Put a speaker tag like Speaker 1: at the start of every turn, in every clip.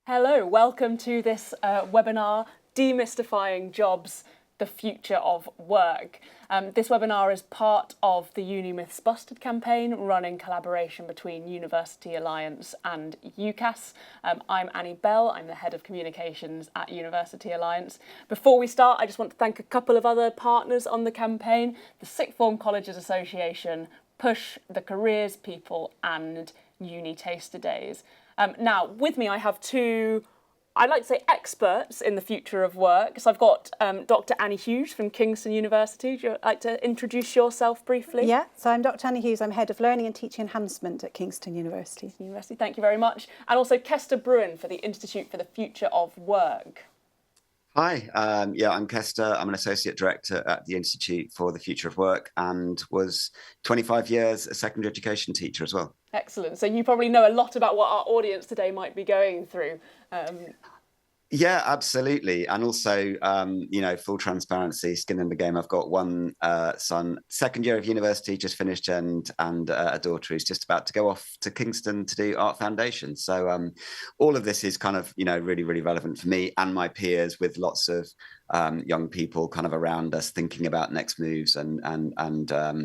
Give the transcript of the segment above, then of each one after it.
Speaker 1: Hello, welcome to this webinar, Demystifying Jobs, the Future of Work. This webinar is part of the UniMythsBusted campaign run in collaboration between University Alliance and UCAS. I'm Annie Bell, I'm the Head of Communications at University Alliance. Before we start, I just want to thank a couple of other partners on the campaign, the Sixth Form Colleges Association, Push, the Careers People and Uni Taster Days. Now, with me I have two, I'd like to say experts in the future of work. So I've got Dr Annie Hughes from Kingston University. Would you like to introduce yourself briefly?
Speaker 2: Yeah, so I'm Dr Annie Hughes. I'm Head of Learning and Teaching Enhancement at Kingston University.
Speaker 1: Thank you very much. And also Kester Brewin for the Institute for the Future of Work.
Speaker 3: Hi, I'm Kester. I'm an Associate Director at the Institute for the Future of Work and was 25 years a secondary education teacher as well.
Speaker 1: Excellent. So you probably know a lot about what our audience today might be going through.
Speaker 3: Yeah, absolutely. And also, full transparency, skin in the game. I've got one son, second year of university, just finished, and a daughter who's just about to go off to Kingston to do Art Foundation. So all of this is kind of, really, really relevant for me and my peers, with lots of young people kind of around us thinking about next moves and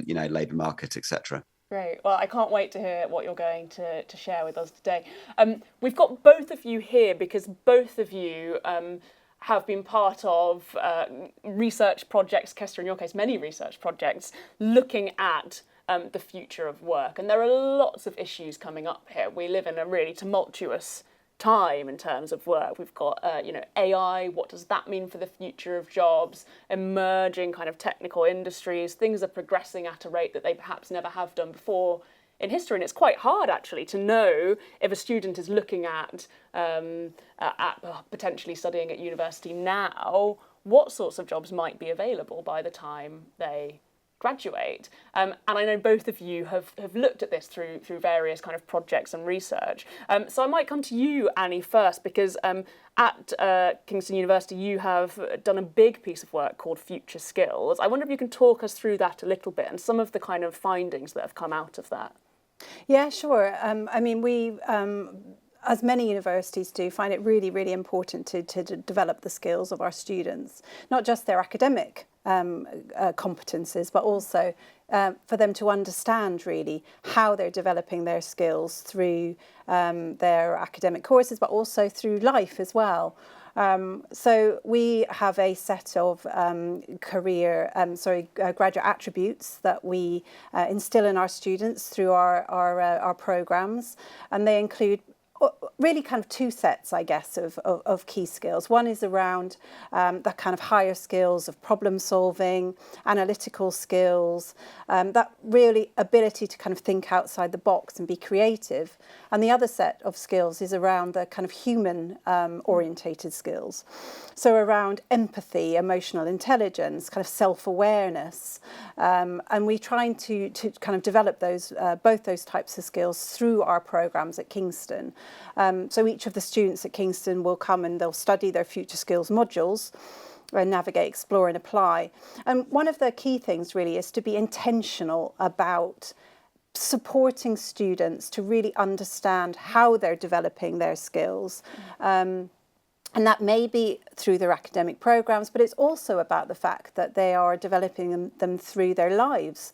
Speaker 3: labour market, etc.
Speaker 1: Great. Well, I can't wait to hear what you're going to share with us today. We've got both of you here because both of you have been part of research projects, Kester in your case, many research projects, looking at the future of work. And there are lots of issues coming up here. We live in a really tumultuous time in terms of work. We've got AI, what does that mean for the future of jobs, emerging kind of technical industries, things are progressing at a rate that they perhaps never have done before in history, and it's quite hard actually to know if a student is looking at potentially studying at university now, what sorts of jobs might be available by the time they graduate. And I know both of you have looked at this through various kind of projects and research. So I might come to you, Annie, first, because at Kingston University you have done a big piece of work called Future Skills. I wonder if you can talk us through that a little bit and some of the kind of findings that have come out of that.
Speaker 2: Yeah, sure. We, as many universities do, find it really, really important to develop the skills of our students, not just their academic competences, but also for them to understand really how they're developing their skills through their academic courses, but also through life as well. So we have a set of graduate attributes that we instill in our students through our programs, and they include really kind of two sets, I guess, of key skills. One is around the kind of higher skills of problem solving, analytical skills, that really ability to kind of think outside the box and be creative. And the other set of skills is around the kind of human orientated skills. So around empathy, emotional intelligence, kind of self-awareness. And we're trying to kind of develop those both those types of skills through our programs at Kingston. So each of the students at Kingston will come and they'll study their future skills modules, navigate, explore and apply. And one of the key things really is to be intentional about supporting students to really understand how they're developing their skills. And that may be through their academic programs, but it's also about the fact that they are developing them through their lives.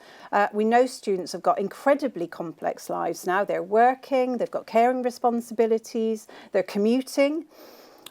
Speaker 2: We know students have got incredibly complex lives now. They're working, they've got caring responsibilities, they're commuting.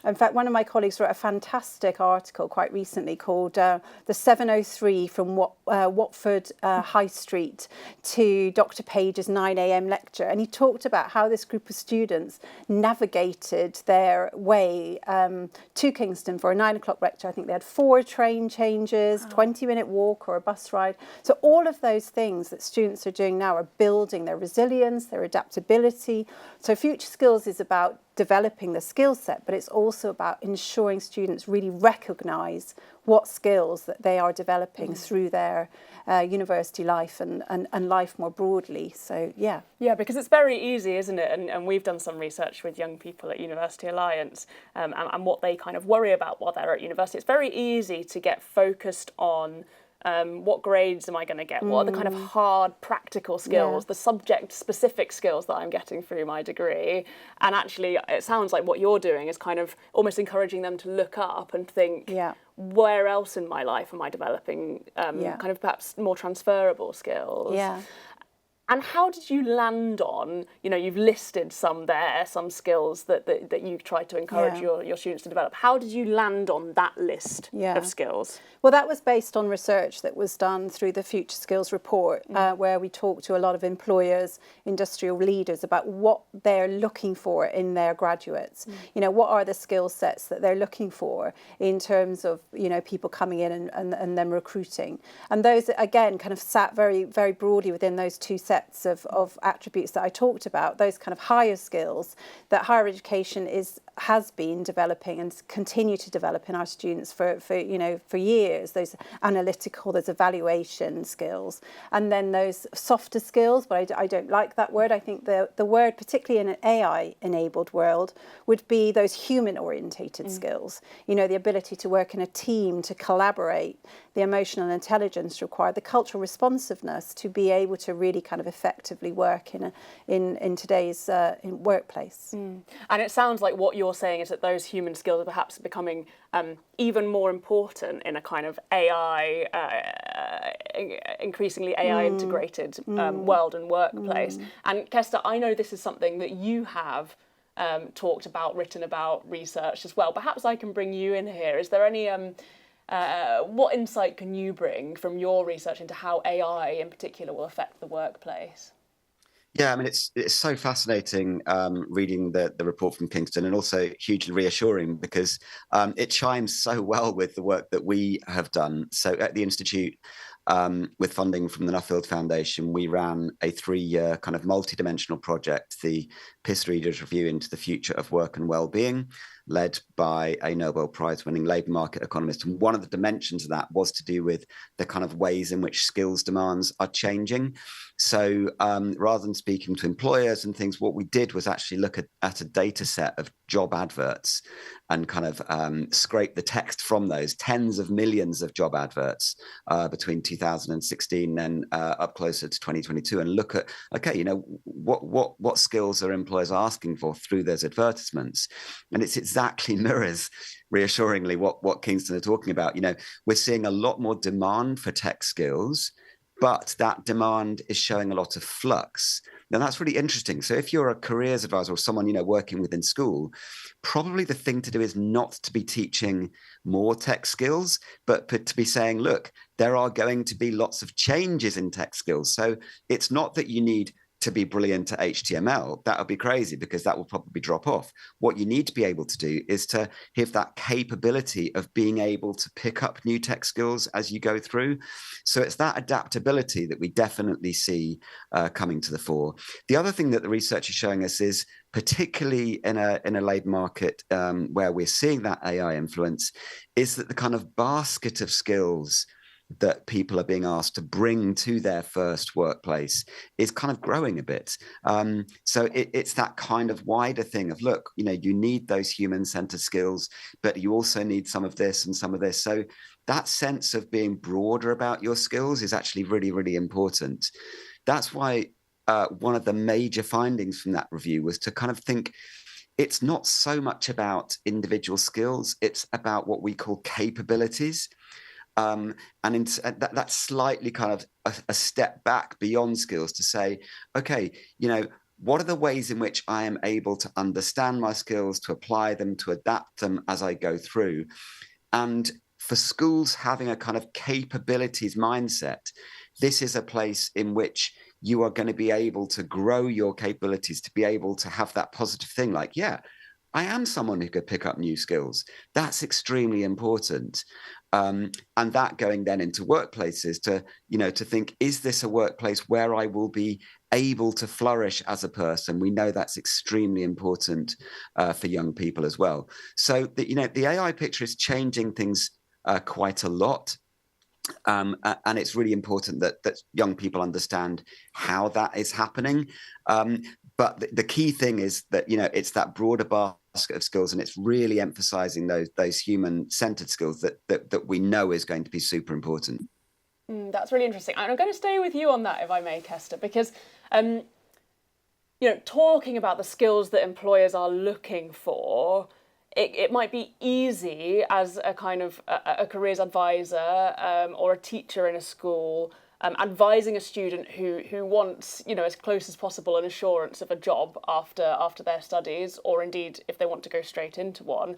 Speaker 2: In fact, one of my colleagues wrote a fantastic article quite recently called The 7:03 from Watford High Street to Dr Page's 9 a.m. lecture. And he talked about how this group of students navigated their way to Kingston for a 9 o'clock lecture. I think they had 4 train changes, 20-minute walk or a bus ride. So all of those things that students are doing now are building their resilience, their adaptability. So Future Skills is about developing the skill set, but it's also about ensuring students really recognise what skills that they are developing through their university life and life more broadly. So, yeah.
Speaker 1: Yeah, because it's very easy, isn't it? And we've done some research with young people at University Alliance and what they kind of worry about while they're at university. It's very easy to get focused on What grades am I going to get? What are the kind of hard practical skills, the subject-specific skills that I'm getting through my degree? And actually, it sounds like what you're doing is kind of almost encouraging them to look up and think, where else in my life am I developing kind of perhaps more transferable skills?
Speaker 2: Yeah.
Speaker 1: And how did you land on, you've listed some skills that you've tried to encourage your students to develop. How did you land on that list of skills?
Speaker 2: Well, that was based on research that was done through the Future Skills Report, where we talked to a lot of employers, industrial leaders about what they're looking for in their graduates. What are the skill sets that they're looking for in terms of, people coming in and them recruiting. And those, again, kind of sat very, very broadly within those two sets of attributes that I talked about, those kind of higher skills that higher education has been developing and continue to develop in our students for years. Those analytical, those evaluation skills, and then those softer skills. But I don't like that word. I think the word, particularly in an AI-enabled world, would be those human-orientated skills. The ability to work in a team, to collaborate, the emotional intelligence required, the cultural responsiveness to be able to really kind of effectively work in today's workplace.
Speaker 1: And it sounds like what you're saying is that those human skills are perhaps becoming even more important in a kind of AI, increasingly AI integrated world and workplace. And Kester, I know this is something that you have talked about, written about, researched as well. Perhaps I can bring you in here. Is there any what insight can you bring from your research into how AI in particular will affect the workplace?
Speaker 3: Yeah, I mean, it's so fascinating reading the report from Kingston, and also hugely reassuring because it chimes so well with the work that we have done. So at the Institute, with funding from the Nuffield Foundation, we ran a 3-year kind of multidimensional project, the PIS Readers Review into the Future of Work and Wellbeing, led by a Nobel Prize-winning labour market economist. And one of the dimensions of that was to do with the kind of ways in which skills demands are changing. So rather than speaking to employers and things, what we did was actually look at a data set of job adverts and kind of scrape the text from those tens of millions of job adverts between 2016 and up closer to 2022, and look at, okay, what skills are employers asking for through those advertisements. And it's exactly mirrors, reassuringly, what Kingston are talking about. We're seeing a lot more demand for tech skills, but that demand is showing a lot of flux. Now, that's really interesting. So if you're a careers advisor or someone, working within school, probably the thing to do is not to be teaching more tech skills, but to be saying, look, there are going to be lots of changes in tech skills. So it's not that you need to be brilliant at HTML. That would be crazy because that will probably drop off. What you need to be able to do is to have that capability of being able to pick up new tech skills as you go through. So it's that adaptability that we definitely see coming to the fore. The other thing that the research is showing us is, particularly in a labour market where we're seeing that AI influence, is that the kind of basket of skills that people are being asked to bring to their first workplace is kind of growing a bit. So it's that kind of wider thing of, look, you need those human-centered skills, but you also need some of this and some of this. So that sense of being broader about your skills is actually really, really important. That's why one of the major findings from that review was to kind of think, it's not so much about individual skills, it's about what we call capabilities. And that's slightly kind of a step back beyond skills to say, okay, what are the ways in which I am able to understand my skills, to apply them, to adapt them as I go through? And for schools having a kind of capabilities mindset, this is a place in which you are going to be able to grow your capabilities, to be able to have that positive thing like, yeah, I am someone who could pick up new skills. That's extremely important. And that going then into workplaces to think, is this a workplace where I will be able to flourish as a person? We know that's extremely important for young people as well. So the AI picture is changing things quite a lot. And it's really important that young people understand how that is happening. But the key thing is that, it's that broader basket of skills, and it's really emphasizing those human-centered skills that we know is going to be super important.
Speaker 1: That's really interesting. And I'm going to stay with you on that, if I may, Kester, because talking about the skills that employers are looking for, it might be easy as a kind of a careers advisor or a teacher in a school, advising a student who wants, as close as possible an assurance of a job after their studies, or indeed if they want to go straight into one,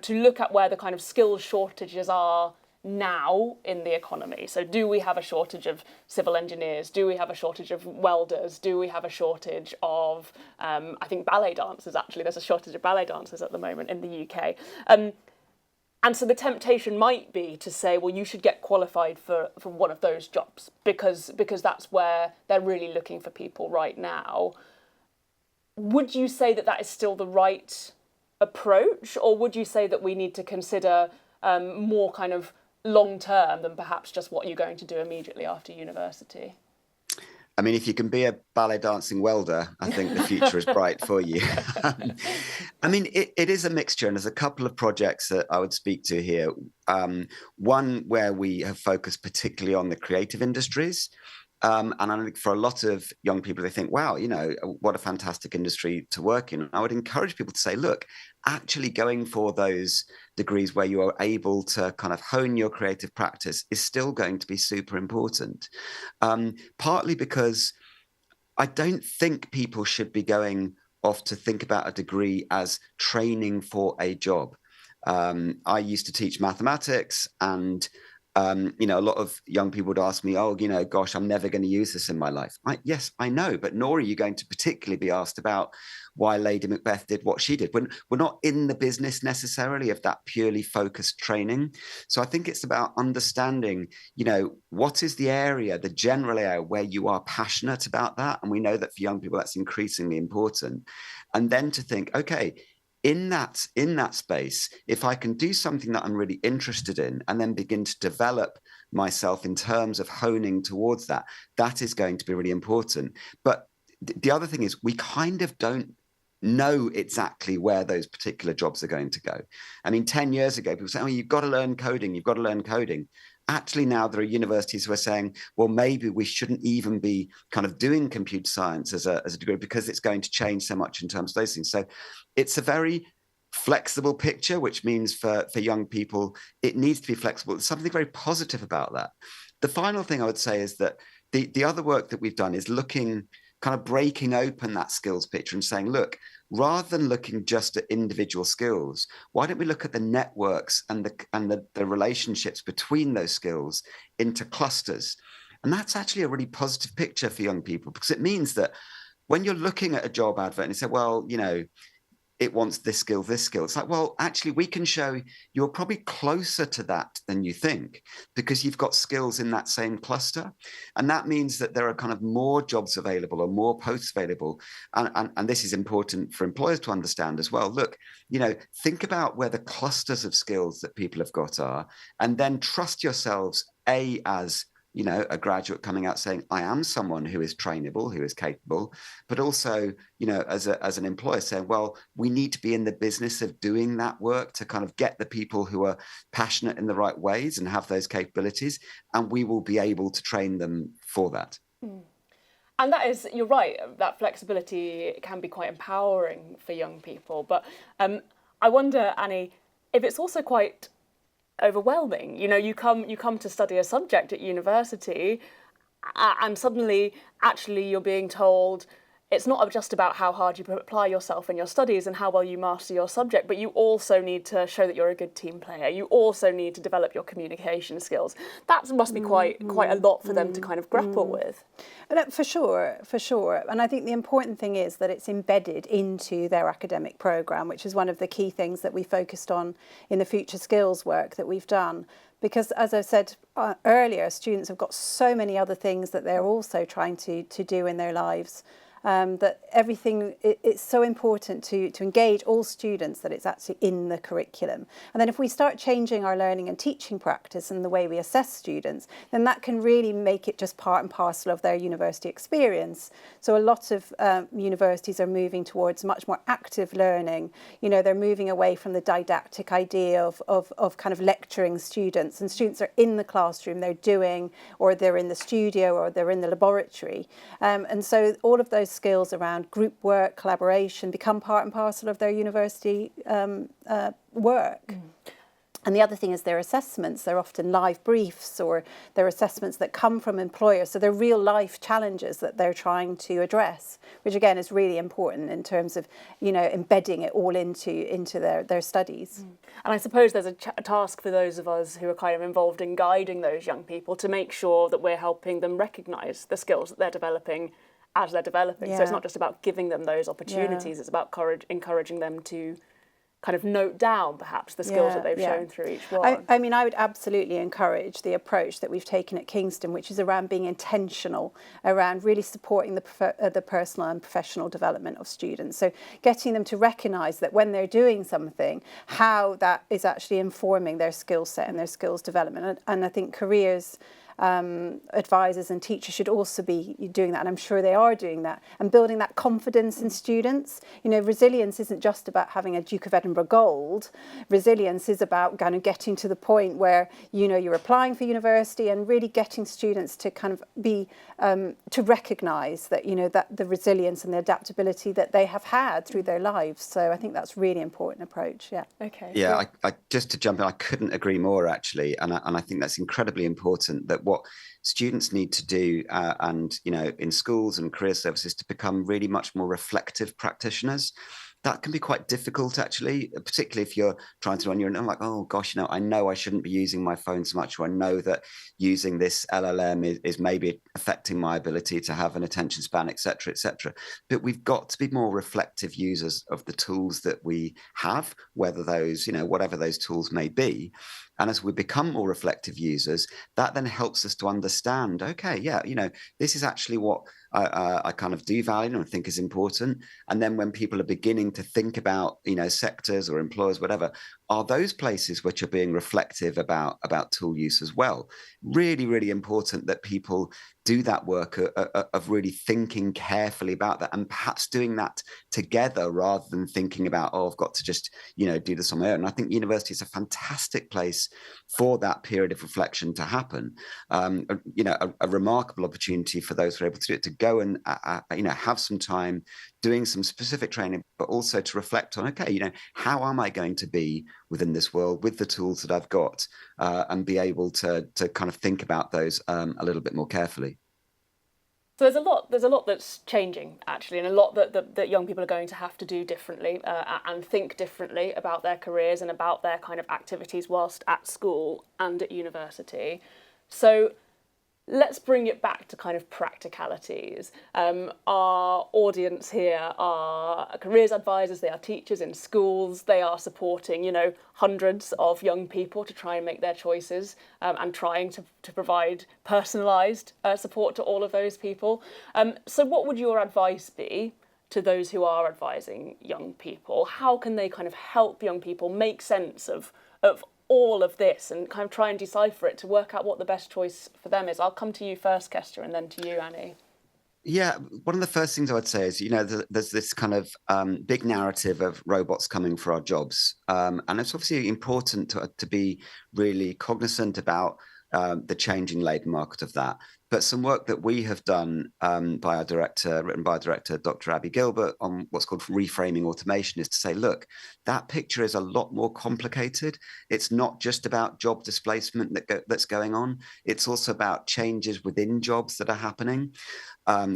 Speaker 1: to look at where the kind of skills shortages are now in the economy. So do we have a shortage of civil engineers? Do we have a shortage of welders? Do we have a shortage of, I think, ballet dancers, actually? There's a shortage of ballet dancers at the moment in the UK. And so the temptation might be to say, well, you should get qualified for one of those jobs because that's where they're really looking for people right now. Would you say that is still the right approach, or would you say that we need to consider more kind of long term than perhaps just what you're going to do immediately after university?
Speaker 3: I mean, if you can be a ballet dancing welder, I think the future is bright for you. I mean, it is a mixture, and there's a couple of projects that I would speak to here. One where we have focused particularly on the creative industries. And I think for a lot of young people, they think, wow, what a fantastic industry to work in. I would encourage people to say, look, actually going for those degrees where you are able to kind of hone your creative practice is still going to be super important. Partly because I don't think people should be going off to think about a degree as training for a job. I used to teach mathematics, and a lot of young people would ask me, gosh, I'm never going to use this in my life. Yes, I know, but nor are you going to particularly be asked about why Lady Macbeth did what she did. We're not in the business necessarily of that purely focused training. So I think it's about understanding, what is the area, the general area where you are passionate about that. And we know that for young people, that's increasingly important. And then to think, okay, in that space, if I can do something that I'm really interested in and then begin to develop myself in terms of honing towards that, that is going to be really important. But the other thing is we kind of don't know exactly where those particular jobs are going to go. I mean, 10 years ago, people say, you've got to learn coding, you've got to learn coding. Actually, now there are universities who are saying, well, maybe we shouldn't even be kind of doing computer science as a degree because it's going to change so much in terms of those things. So it's a very flexible picture, which means for young people, it needs to be flexible. There's something very positive about that. The final thing I would say is that the other work that we've done is looking, kind of breaking open that skills picture and saying, look, rather than looking just at individual skills, why don't we look at the networks and the relationships between those skills into clusters? And that's actually a really positive picture for young people, because it means that when you're looking at a job advert and you say, well, it wants this skill. It's like, well, actually, we can show you're probably closer to that than you think because you've got skills in that same cluster. And that means that there are kind of more jobs available or more posts available. And this is important for employers to understand as well. Look, think about where the clusters of skills that people have got are, and then trust yourselves, as a graduate coming out saying, I am someone who is trainable, who is capable, but also, as an employer saying, well, we need to be in the business of doing that work to kind of get the people who are passionate in the right ways and have those capabilities, and we will be able to train them for that.
Speaker 1: And that is, you're right, that flexibility can be quite empowering for young people. But I wonder, Annie, if it's also quite overwhelming. You come to study a subject at university, and suddenly actually you're being told it's not just about how hard you apply yourself in your studies and how well you master your subject, but you also need to show that you're a good team player. You also need to develop your communication skills. That must be quite a lot for them to kind of grapple with.
Speaker 2: For sure. And I think the important thing is that it's embedded into their academic programme, which is one of the key things that we focused on in the future skills work that we've done. Because as I said earlier, students have got so many other things that they're also trying to do in their lives. that everything, it's so important to engage all students that it's actually in the curriculum. And then if we start changing our learning and teaching practice and the way we assess students, then that can really make it just part and parcel of their university experience. So a lot of universities are moving towards much more active learning. You know, they're moving away from the didactic idea of kind of lecturing students, and students are in the classroom, they're doing, or they're in the studio, or they're in the laboratory. And so all of those skills around group work, collaboration, become part and parcel of their university work. And the other thing is their assessments. They're often live briefs, or they're assessments that come from employers. So they're real life challenges that they're trying to address, which again is really important in terms of, you know, embedding it all into their studies.
Speaker 1: And I suppose there's a task for those of us who are kind of involved in guiding those young people to make sure that we're helping them recognise the skills that they're developing as they're developing. So it's not just about giving them those opportunities, it's about encouraging them to kind of note down perhaps the skills that they've shown through each one.
Speaker 2: I mean, I would absolutely encourage the approach that we've taken at Kingston, which is around being intentional, around really supporting the personal and professional development of students. So getting them to recognise that when they're doing something, how that is actually informing their skill set and their skills development. And I think careers advisors and teachers should also be doing that, and I'm sure they are doing that, and building that confidence in students. You know, resilience isn't just about having a Duke of Edinburgh gold. Resilience is about kind of getting to the point where, you know, you're applying for university and really getting students to kind of be to recognise that, you know, that the resilience and the adaptability that they have had through their lives. So I think that's really important approach. Yeah.
Speaker 1: Okay.
Speaker 3: Yeah, I just to jump in, I couldn't agree more actually, and I think that's incredibly important, that what students need to do, and you know, in schools and career services, to become really much more reflective practitioners. That can be quite difficult, actually, particularly if you're trying to run your own. I'm like, oh gosh, you know I shouldn't be using my phone so much, or I know that using this LLM is maybe affecting my ability to have an attention span, etc., etc. But we've got to be more reflective users of the tools that we have, whether those, you know, whatever those tools may be. And as we become more reflective users, that then helps us to understand, okay, yeah, you know, this is actually what I kind of do value and think is important. And then when people are beginning to think about, you know, sectors or employers, whatever, are those places which are being reflective about tool use as well? Really, really important that people do that work of really thinking carefully about that, and perhaps doing that together rather than thinking about, oh, I've got to just, you know, do this on my own. And I think university is a fantastic place for that period of reflection to happen. You know, a remarkable opportunity for those who are able to do it, to go and you know, have some time doing some specific training, but also to reflect on, okay, you know, how am I going to be within this world with the tools that I've got, and be able to kind of think about those a little bit more carefully.
Speaker 1: So there's a lot that's changing, actually, and a lot that young people are going to have to do differently, and think differently about their careers and about their kind of activities whilst at school and at university. So let's bring it back to kind of practicalities. Our audience here are careers advisors, they are teachers in schools, they are supporting, you know, hundreds of young people to try and make their choices, and trying to provide personalised support to all of those people. So what would your advice be to those who are advising young people? How can they kind of help young people make sense of all of this and kind of try and decipher it to work out what the best choice for them is? I'll come to you first, Kester, and then to you, Annie.
Speaker 3: Yeah, one of the first things I would say is, you know, there's this kind of big narrative of robots coming for our jobs. And it's obviously important to be really cognizant about the changing labour market of that. But some work that we have done written by our director, Dr. Abby Gilbert, on what's called reframing automation, is to say, look, that picture is a lot more complicated. It's not just about job displacement that's going on. It's also about changes within jobs that are happening.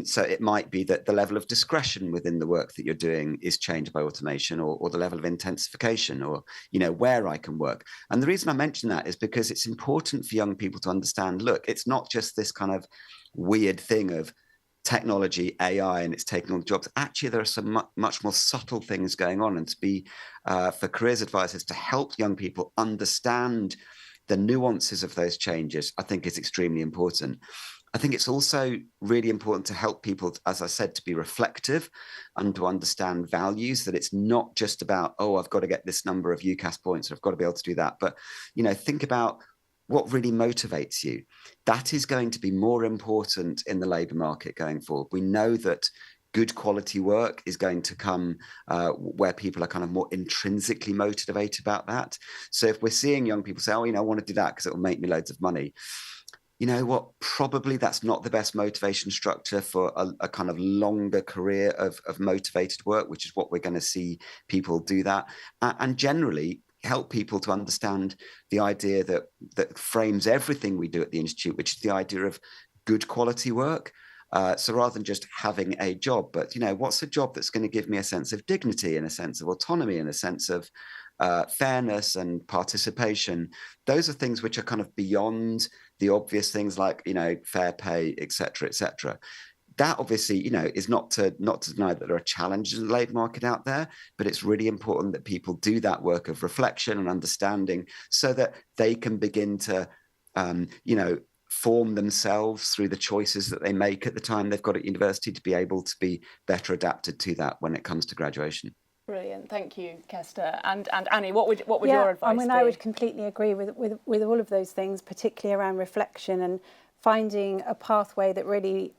Speaker 3: So it might be that the level of discretion within the work that you're doing is changed by automation, or the level of intensification, or, you know, where I can work. And the reason I mention that is because it's important for young people to understand, look, it's not just this kind of weird thing of technology, AI, and it's taking all the jobs. Actually, there are some much more subtle things going on, and to be for careers advisors to help young people understand the nuances of those changes, I think is extremely important. I think it's also really important to help people, as I said, to be reflective and to understand values, that it's not just about, oh, I've got to get this number of UCAS points, or I've got to be able to do that. But, think about what really motivates you. That is going to be more important in the labour market going forward. We know that good quality work is going to come where people are kind of more intrinsically motivated about that. So if we're seeing young people say, oh, I want to do that because it will make me loads of money, you know what, probably that's not the best motivation structure for a kind of longer career of motivated work, which is what we're going to see people do that. And generally help people to understand the idea that frames everything we do at the Institute, which is the idea of good quality work. So rather than just having a job, but, what's a job that's going to give me a sense of dignity and a sense of autonomy and a sense of fairness and participation? Those are things which are kind of beyond the obvious things like, fair pay, et cetera, et cetera. That obviously, is not to deny that there are challenges in the labour market out there, but it's really important that people do that work of reflection and understanding so that they can begin to, form themselves through the choices that they make at the time they've got at university to be able to be better adapted to that when it comes to graduation.
Speaker 1: Brilliant, thank you, Kester. And Annie, what would your advice be?
Speaker 2: I would completely agree with all of those things, particularly around reflection and finding a pathway that really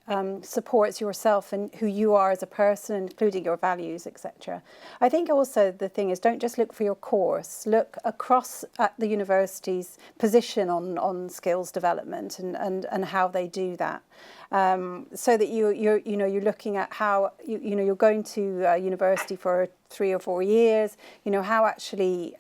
Speaker 2: supports yourself and who you are as a person, including your values, etc. I think also the thing is, don't just look for your course, look across at the university's position on skills development and how they do that. So that you're looking at how you're going to university for 3 or 4 years, how actually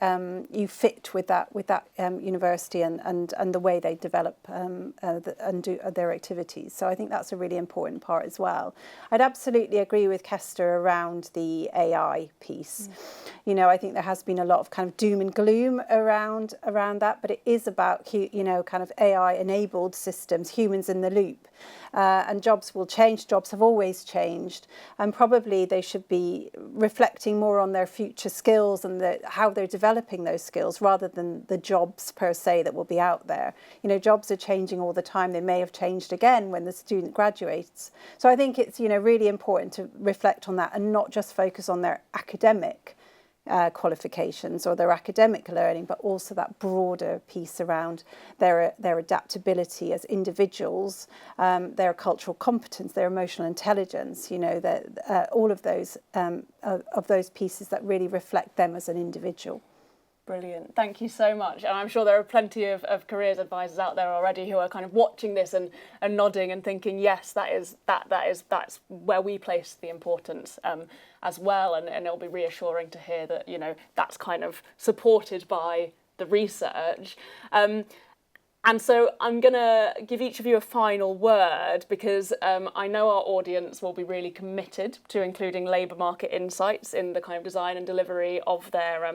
Speaker 2: you fit with that university and the way they develop and do their activities. So I think that's a really important part as well. I'd absolutely agree with Kester around the AI piece. I think there has been a lot of kind of doom and gloom around that, but it is about kind of AI enabled systems, humans in the loop. And jobs will change. Jobs have always changed, and probably they should be reflecting more on their future skills and how they're developing those skills rather than the jobs per se that will be out there. Jobs are changing all the time. They may have changed again when the student graduates. So I think it's really important to reflect on that and not just focus on their academic qualifications or their academic learning, but also that broader piece around their adaptability as individuals, their cultural competence, their emotional intelligence. All of those pieces that really reflect them as an individual.
Speaker 1: Brilliant. Thank you so much. And I'm sure there are plenty of careers advisors out there already who are kind of watching this and nodding and thinking, yes, that's where we place the importance as well. And it'll be reassuring to hear that, that's kind of supported by the research. And so I'm going to give each of you a final word because I know our audience will be really committed to including labour market insights in the kind of design and delivery of their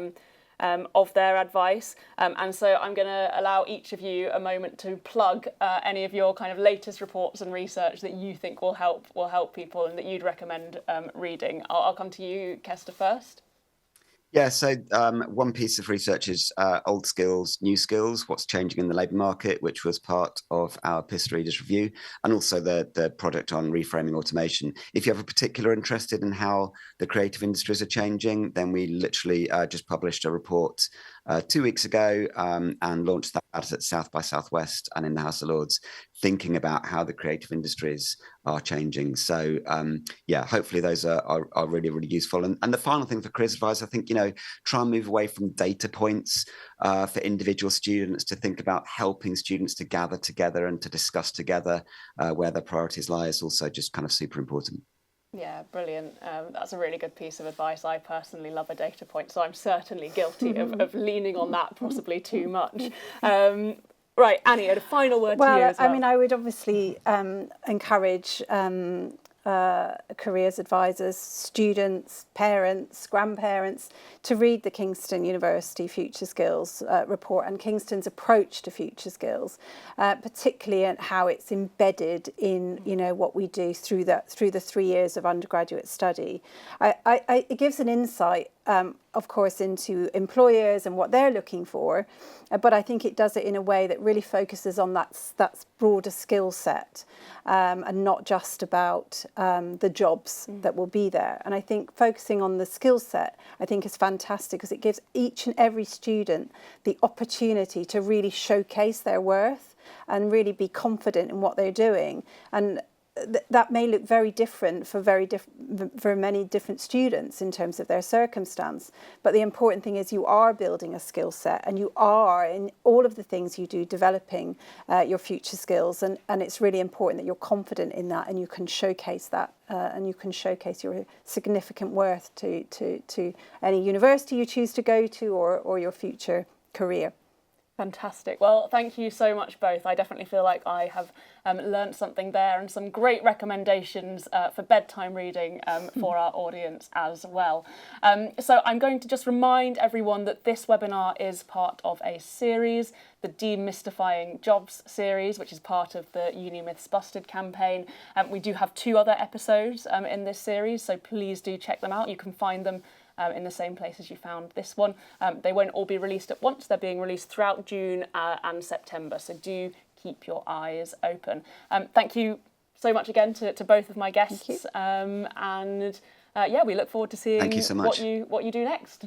Speaker 1: advice. And so I'm going to allow each of you a moment to plug any of your kind of latest reports and research that you think will help people and that you'd recommend reading. I'll come to you, Kester, first.
Speaker 3: Yeah, so one piece of research is old skills, new skills, what's changing in the labour market, which was part of our PIST Readers Review, and also the project on reframing automation. If you have a particular interest in how the creative industries are changing, then we literally just published a report 2 weeks ago and launched that at South by Southwest and in the House of Lords, thinking about how the creative industries are changing. So hopefully those are really, really useful. And the final thing for careers advisors, I think, try and move away from data points for individual students to think about helping students to gather together and to discuss together where their priorities lie is also just kind of super important.
Speaker 1: Yeah, brilliant. That's a really good piece of advice. I personally love a data point, so I'm certainly guilty of leaning on that possibly too much. Right, Annie, a final word to you as well.
Speaker 2: I mean, I would obviously encourage careers advisors, students, parents, grandparents to read the Kingston University Future Skills report and Kingston's approach to future skills, particularly at how it's embedded in what we do through the 3 years of undergraduate study. It gives an insight of course, into employers and what they're looking for, but I think it does it in a way that really focuses on that broader skill set, and not just about the jobs that will be there. And I think focusing on the skill set, I think, is fantastic, because it gives each and every student the opportunity to really showcase their worth and really be confident in what they're doing. And that may look very different for many different students in terms of their circumstance, but the important thing is you are building a skill set, and you are, in all of the things you do, developing your future skills, and it's really important that you're confident in that, and you can showcase that, and you can showcase your significant worth to any university you choose to go to, or your future career.
Speaker 1: Fantastic. Well, thank you so much both. I definitely feel like I have learnt something there, and some great recommendations for bedtime reading for our audience as well. So I'm going to just remind everyone that this webinar is part of a series, the Demystifying Jobs series, which is part of the UniMythsBusted campaign. We do have 2 other episodes in this series, so please do check them out. You can find them in the same place as you found this one. They won't all be released at once. They're being released throughout June and September, so do keep your eyes open. Thank you so much again to both of my guests. Yeah, we look forward to seeing
Speaker 3: Thank you so much.
Speaker 1: what you do next.